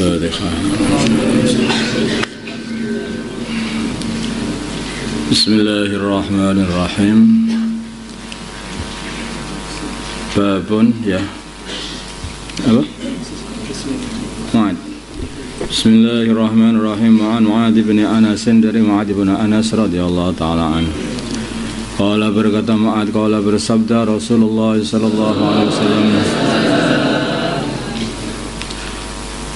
Al-Fatihah. Bismillahirrahmanirrahim. Babun ya. Apa? Mu'ad. Bismillahirrahmanirrahim. Ma'an Mu'ad bin Anas dari Mu'ad bin Anas radhiyallahu ta'ala anhu. Qala berkata Mu'ad, qala bersabda Rasulullah sallallahu alaihi wasallam,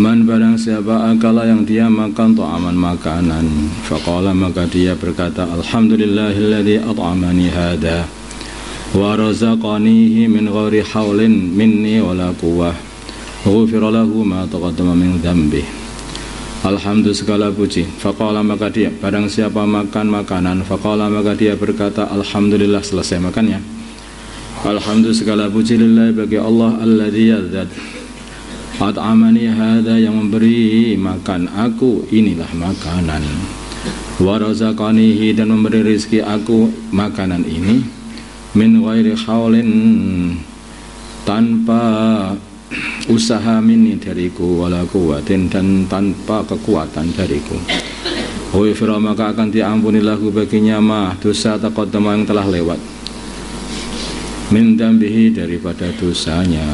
man barang siapa akala yang dia makan ta'aman makanan, faqala maka dia berkata alhamdulillahilladzi at'amani hada wa razaqanihi min ghairi haulin minni wala quwwah ghufira lahu ma taqaddama min dzambi. Alhamdulillah segala puji. Faqala maka dia barang siapa makan makanan, faqala maka dia berkata alhamdulillah selesai makannya. Alhamdulillah segala puji lillahi bagi Allah alladzi yadzat at'amani hada yang memberi makan aku inilah makanan, wa razaqanihi dan memberi rezeki aku makanan ini, min ghairi haulin tanpa usaha minni dariku, wala quwwatin dan tanpa kekuatan dariku. Ghufira maka akan diampuni lahu baginya ma dosa taqaddama yang telah lewat, min dambihi daripada dosanya.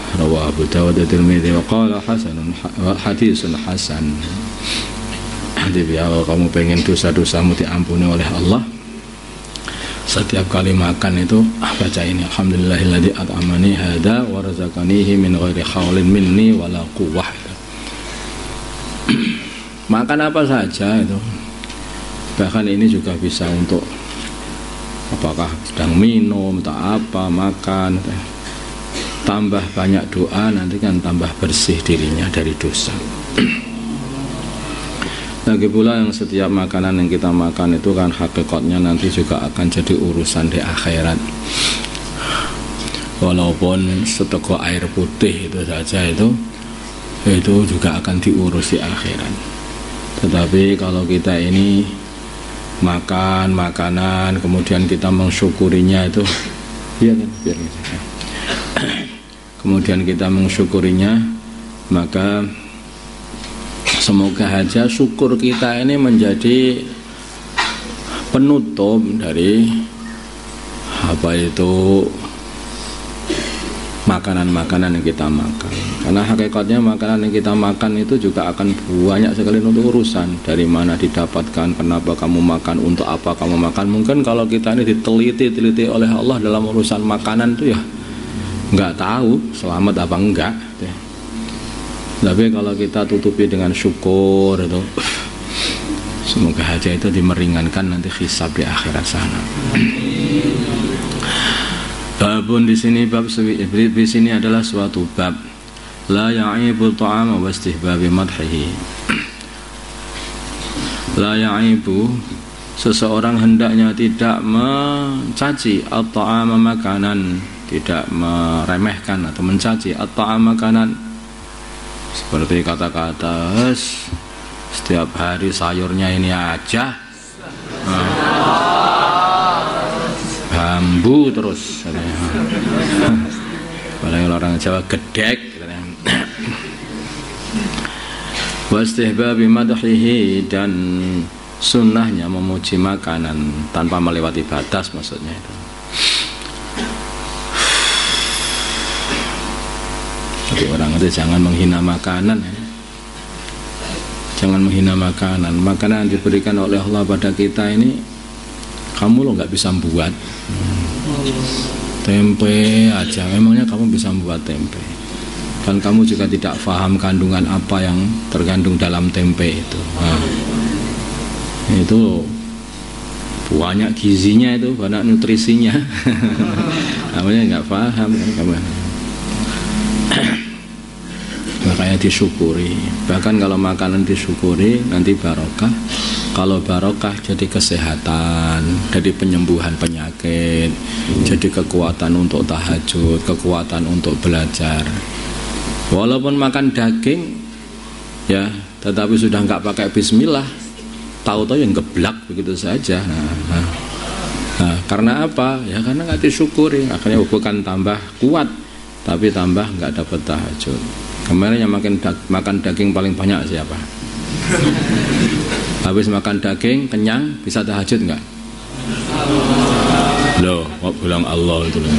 Rawahu Abu Dawud at-Tirmidzi wa qala hasanun hadisun hasan. Jadi kalau kamu pengen dosa-dosamu diampuni oleh Allah, setiap kali makan itu baca ini alhamdulillahilladzi at'amani hada wa razaqanihi min ghairi haulin minni wala quwwah. Makan apa saja itu, bahkan ini juga bisa untuk apakah sedang minum tak apa makan, tambah banyak doa nanti kan tambah bersih dirinya dari dosa. Lagi pula yang setiap makanan yang kita makan itu kan hakikatnya nanti juga akan jadi urusan di akhirat. Walaupun seteguk air putih itu saja itu juga akan diurus di akhirat. Tetapi kalau kita ini makan makanan kemudian kita mensyukurinya itu, iya kan, biar kemudian kita mensyukurinya, maka semoga saja syukur kita ini menjadi penutup dari apa itu makanan-makanan yang kita makan. Karena hakikatnya makanan yang kita makan itu juga akan banyak sekali untuk urusan. Dari mana didapatkan, kenapa kamu makan, untuk apa kamu makan. Mungkin kalau kita ini diteliti oleh Allah dalam urusan makanan itu ya nggak tahu selamat apa enggak. Tapi kalau kita tutupi dengan syukur itu, semoga saja itu dimeringankan nanti hisab di akhirat sana. Babun di sini adalah suatu bab la ya'ibu ta'ama wa istihbabi madhihi. La ya'ibu, seseorang hendaknya tidak mencaci at-ta'ama makanan, tidak meremehkan atau mencaci at-ta'ama makanan, seperti kata-kata setiap hari sayurnya ini aja, bambu terus, kalau orang Jawa gedek. Wastihbabi madhihi, dan sunnahnya memuji makanan tanpa melewati batas, maksudnya itu. Jadi orang itu jangan menghina makanan ya. Jangan menghina makanan. Makanan yang diberikan oleh Allah pada kita ini, kamu lo nggak bisa buat. Tempe aja, memangnya kamu bisa membuat tempe? Dan kamu juga tidak paham kandungan apa yang terkandung dalam tempe itu. Nah, itu banyak gizinya, itu banyak nutrisinya. Namanya nggak paham kan kamu. Makanya disyukuri. Bahkan kalau makanan disyukuri nanti barokah. Kalau barokah jadi kesehatan, jadi penyembuhan penyakit, jadi kekuatan untuk tahajud, kekuatan untuk belajar. Walaupun makan daging ya, tetapi sudah nggak pakai bismillah, tahu-tahu yang geblak begitu saja. Nah, karena apa? Ya karena nggak disyukuri. Akhirnya bukan tambah kuat, tapi tambah nggak dapat tahajud. Kemarin yang makan daging paling banyak siapa? Habis makan daging kenyang bisa tahajud nggak? Loh, kok bilang Allah itu loh.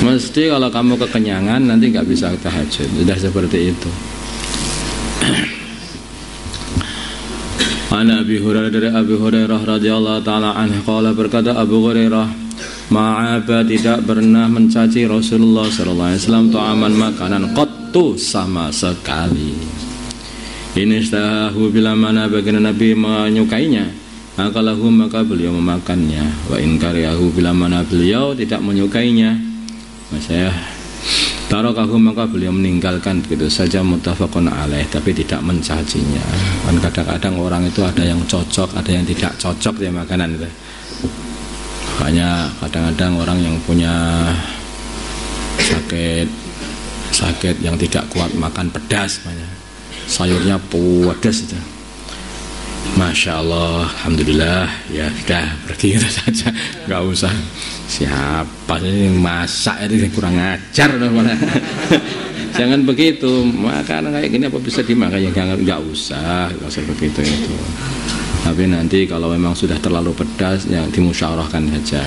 Mesti kalau kamu kekenyangan nanti nggak bisa tahajud. Sudah seperti itu. An Abi Hurairah, dari Abi Hurairah radhiyallahu taala anhu qala, berkata Abu Hurairah, ma'aba, tidak pernah mencaci Rasulullah sallallahu alaihi wasallam ta'aman, makanan, qattu, sama sekali. Ini istahu, bila mana baginda Nabi menyukainya, akalahu, maka beliau memakannya. Wa in karihahu, bila mana beliau tidak menyukainya, saya tarakahu, maka beliau meninggalkan, begitu saja. Muttafaqun alaih, tapi tidak mencacinya. Kan kadang-kadang orang itu ada yang cocok, ada yang tidak cocok ya makanan itu. Makanya kadang-kadang orang yang punya sakit yang tidak kuat makan pedas, sayurnya pedas itu, Masya Allah, Alhamdulillah, ya sudah pergi itu saja, nggak usah. Siapa sih yang masak itu kurang ajar, jangan begitu. Makanan kayak gini apa bisa dimakan, ya nggak usah begitu itu. Tapi nanti kalau memang sudah terlalu pedas, yang dimusyawarahkan saja.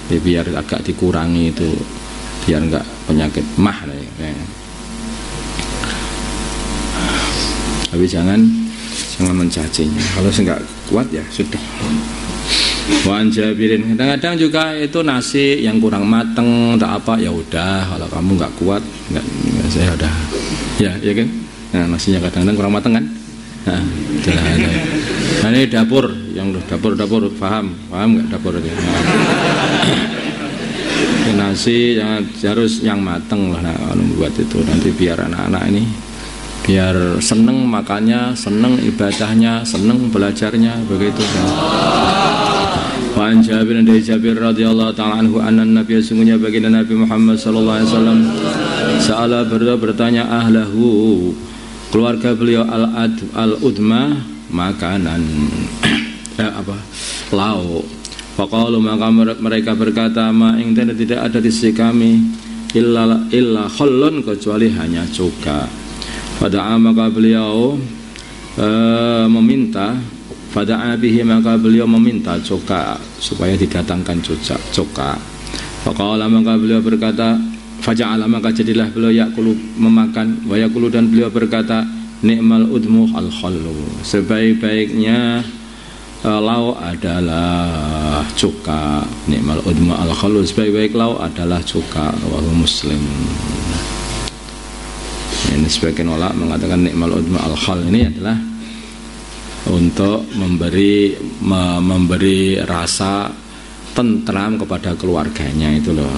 Ya, biar agak dikurangi itu, biar nggak penyakit mah. Tapi jangan mencacinya. Kalau nggak kuat ya sudah. Wan Jabirin, kadang-kadang juga itu nasi yang kurang mateng, tak apa, ya udah. Kalau kamu nggak kuat, nggak saya udah. Ya kan. Nah, nasinya kadang-kadang kurang mateng kan. Nah, ini dapur, yang dapur paham nggak dapur itu? Nasi yang harus yang mateng lah, kalau buat itu nanti biar anak-anak ini biar seneng makannya, seneng ibadahnya, seneng belajarnya, begitu. Wa an Jabir, dari Jabir radhiyallahu ta'ala anhu, anna Nabi, sungguhnya baginda Nabi Muhammad sallallahu alaihi wasallam, sa'ala, bertanya, ahlahu, keluarga beliau, al-udma, makanan, lauk. Faqalu, maka mereka berkata, ma ing tidak ada di sisi kami illa khallun, kecuali hanya cuka. Fada'a, maka beliau meminta, fada'a bihi, maka beliau meminta cuka, supaya didatangkan cuka. Faqala, maka beliau berkata, faja'ala, maka jadilah beliau yakulu, memakan, wa yakulu, dan beliau berkata, ni'mal udmu al-khallu, sebaik-baiknya lauk adalah cuka. Ni'mal udmu al-khallu, sebaik-baik lauk adalah cuka. Rawahu Muslim. Ini sebagian ulama mengatakan ni'mal udmu al-khall ini adalah untuk memberi rasa tentram kepada keluarganya itu loh.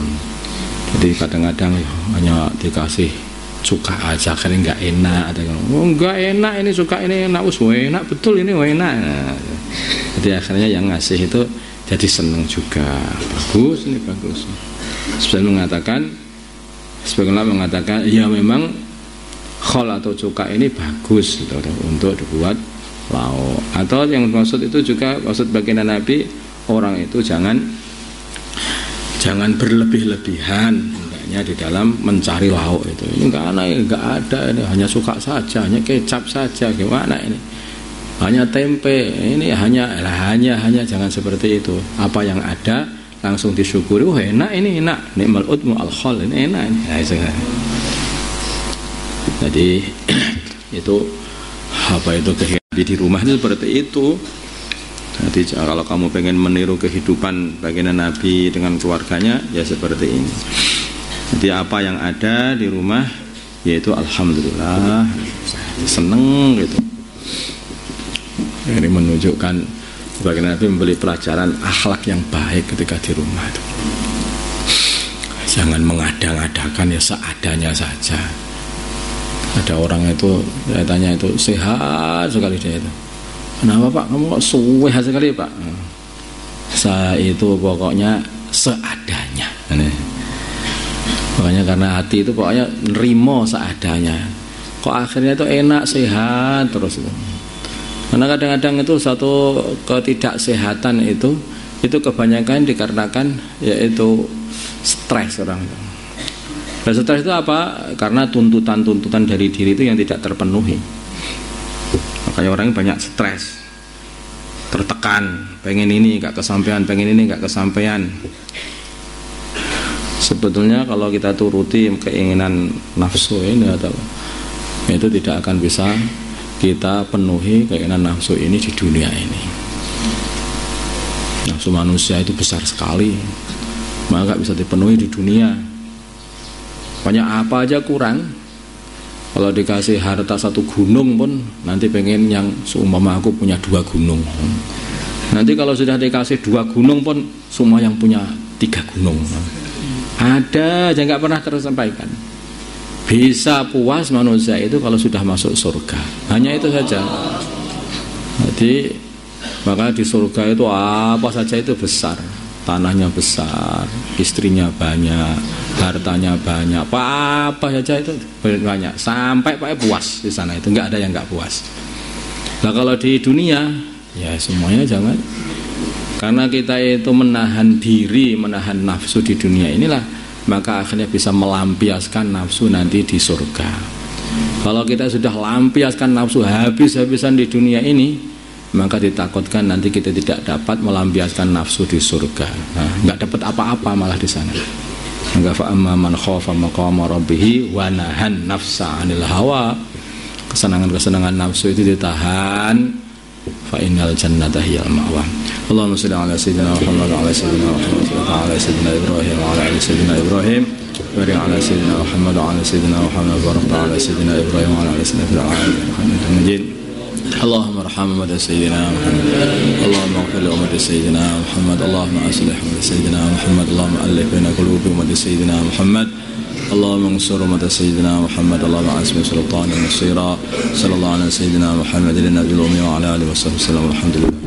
Jadi kadang-kadang hanya dikasih cuka aja, akhirnya nggak enak, ada yang nggak enak, ini suka ini enak, enak betul, ini enak. Nah, jadi akhirnya yang ngasih itu jadi seneng juga, bagus, ini bagus. Sebagian mengatakan ya memang khol atau cuka ini bagus gitu, untuk dibuat lauk. Atau yang maksud itu juga, maksud baginda Nabi, orang itu jangan berlebih-lebihan di dalam mencari lauk itu. Ini enggak ada, ini hanya suka saja, hanya kecap saja, gimana ini? Hanya tempe, ini hanya jangan seperti itu. Apa yang ada langsung disyukuri, enak, ini enak. Ni'mal udmu al-khal, ini enak ini. Nah, jadi itu kehidupan di rumah itu seperti itu. Jadi kalau kamu pengen meniru kehidupan baginda Nabi dengan keluarganya, ya seperti ini. Jadi apa yang ada di rumah, yaitu alhamdulillah, seneng gitu. Ini menunjukkan baginda Nabi memberi pelajaran akhlak yang baik ketika di rumah itu. Jangan mengada-ngadakan, ya seadanya saja. Ada orang itu, saya tanya itu, sehat sekali dia itu. Kenapa Pak, kamu kok sehat sekali Pak? Saya itu pokoknya seadanya. Pokoknya karena hati itu pokoknya nerimo seadanya. Kok akhirnya itu enak, sehat terus itu. Karena kadang-kadang itu satu ketidaksehatan itu kebanyakan dikarenakan yaitu stres orang itu. Dan stres itu apa? Karena tuntutan-tuntutan dari diri itu yang tidak terpenuhi. Makanya orang banyak stres, tertekan, pengen ini nggak kesampaian, pengen ini nggak kesampaian. Sebetulnya kalau kita turuti keinginan nafsu ini atau itu tidak akan bisa kita penuhi keinginan nafsu ini di dunia ini. Nafsu manusia itu besar sekali, maka bisa dipenuhi di dunia. Banyak apa aja kurang. Kalau dikasih harta 1 gunung pun nanti pengen yang seumpama aku punya 2 gunung. Nanti kalau sudah dikasih 2 gunung pun semua yang punya 3 gunung. Ada aja nggak pernah tersampaikan. Bisa puas manusia itu kalau sudah masuk surga. Hanya itu saja. Jadi maka di surga itu apa saja itu besar. Tanahnya besar, istrinya banyak, hartanya banyak, apa saja itu banyak, sampai puas di sana itu, nggak ada yang nggak puas. Nah kalau di dunia, ya semuanya jangan, karena kita itu menahan diri, menahan nafsu di dunia inilah, maka akhirnya bisa melampiaskan nafsu nanti di surga. Kalau kita sudah lampiaskan nafsu habis-habisan di dunia ini, maka ditakutkan nanti kita tidak dapat melampiaskan nafsu di surga. Nggak dapat apa-apa malah di sana. Maka fa'amma man khafa maqama rabbih wa nahan nafsa 'anil hawa. Kesenangan-kesenangan nafsu itu ditahan. Fa innal jannata hiyal ma'wa. Allahumma shalli ala sayyidina Muhammad wa ala sayyidina Muhammad wa ala sayyidina Ibrahim wa ala ali sayyidina Ibrahim. Wa ala sayyidina Muhammad wa ala sayyidina Muhammad wa ala sayyidina Ibrahim wa ala ali sayyidina Ibrahim. اللهم ارحم أمة سيدنا محمد اللهم اغفر لأمة سيدنا محمد اللهم أصلح أمة سيدنا محمد اللهم ألف بين قلوب أمة سيدنا محمد اللهم انصر أمة سيدنا محمد اللهم أعز سلطانا نصيرا صلى الله على سيدنا محمد النبي الأمي وعلى آله وصحبه وسلم والحمد لله.